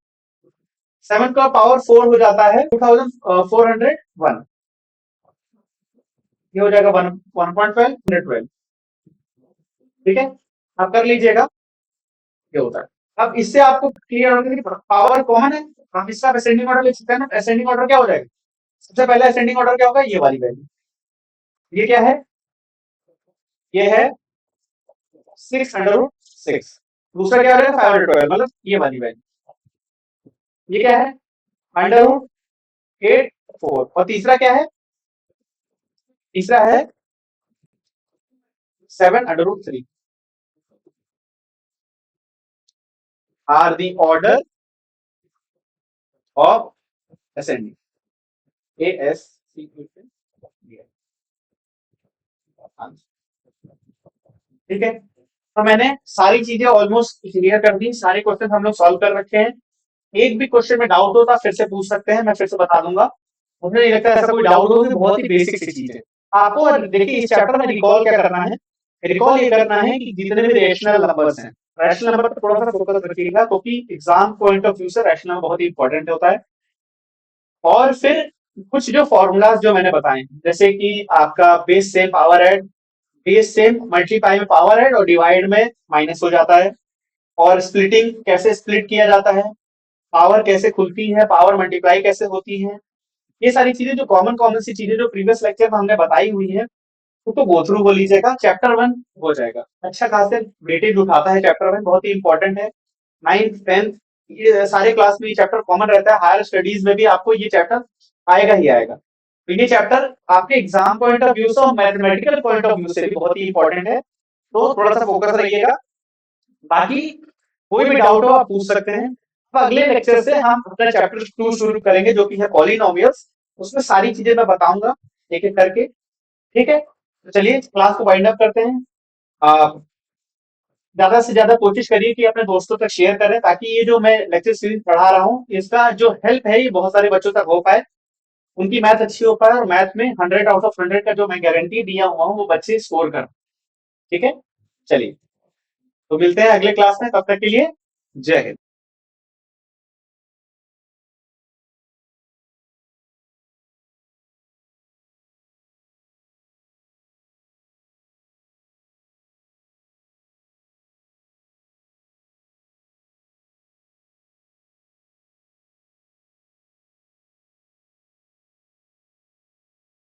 7 का पावर 4 हो जाता है 2401। ये हो जाएगा 1/12 112। ठीक है, आप कर लीजिएगा, ये होता है। अब इससे आपको क्लियर होगा कि पावर कॉमन है, हम इसका असेंडिंग ऑर्डर लिख सकते हैं ना। असेंडिंग ऑर्डर क्या हो जाएगा, सबसे पहले असेंडिंग ऑर्डर क्या होगा, ये वाली वैल्यू। ये क्या है, ये है 6/6। दूसरा क्या हो जाएगा 512, मतलब ये वाली वैल्यू। ये क्या है, √8 4। और तीसरा क्या है, तीसरा है 7/3 are the order of ascending, ASC। ठीक है, तो मैंने सारी चीजें ऑलमोस्ट क्लियर कर दी, सारे क्वेश्चन हम लोग सॉल्व कर रखे हैं। एक भी क्वेश्चन में डाउट होता फिर से पूछ सकते हैं, मैं फिर से बता दूंगा। मुझे नहीं लगता ऐसा कोई डाउट होगा, बहुत ही बेसिक सी चीज है। आपको देखिए इस चैप्टर में रिकॉल क्या करना है, रिकॉल ये करना है कि जितने भी रेशनल नंबर्स हैं, रैशनल नंबर पर थोड़ा सा फोकस रखिएगा, क्योंकि एग्जाम पॉइंट ऑफ व्यू से रैशनल बहुत ही इंपॉर्टेंट होता है। और फिर कुछ जो फॉर्मूलाज जो मैंने बताए, जैसे कि आपका base same power add, base same multiply में पावर ऐड और डिवाइड में माइनस हो जाता है। और स्प्लिटिंग कैसे स्प्लिट किया जाता है, पावर कैसे खुलती है, पावर मल्टीप्लाई कैसे होती है, ये सारी चीजें जो कॉमन कॉमन सी चीजें जो प्रीवियस लेक्चर में हमने बताई हुई है, उसको गो थ्रू हो लीजिएगा। चैप्टर 1 हो जाएगा। अच्छा खासे वेटेज उठाता है चैप्टर 1, बहुत ही इंपॉर्टेंट है। 9th 10th ये सारे क्लास में ये चैप्टर कॉमन रहता है। हायर स्टडीज में भी आपको ये चैप्टर आएगा ही आएगा। तो ये चैप्टर आपके एग्जाम पॉइंट ऑफ व्यू से और मैथमेटिकल पॉइंट ऑफ व्यू से भी बहुत ही इंपॉर्टेंट है, तो थोड़ा सा फोकस रहिएगा। बाकी कोई भी डाउट हो आप पूछ सकते हैं। अब अगले लेक्चर से हम अपना चैप्टर 2 शुरू करेंगे, जो कि है पॉलिनोमियल्स। उसमें सारी चीजें मैं बताऊंगा एक एक करके। ठीक है, तो चलिए क्लास को वाइंड अप करते हैं। आप ज्यादा से ज्यादा कोशिश करिए कि अपने दोस्तों तक शेयर करें, ताकि ये जो मैं लेक्चर सीरीज पढ़ा रहा हूँ, इसका जो हेल्प है ये बहुत सारे बच्चों तक हो पाए, उनकी मैथ अच्छी हो पाए, और मैथ में 100 आउट ऑफ 100 का जो मैं गारंटी दिया हुआ हूँ वो बच्चे स्कोर कर। ठीक है, चलिए तो मिलते हैं अगले क्लास में, तब तक के लिए जय हिंद।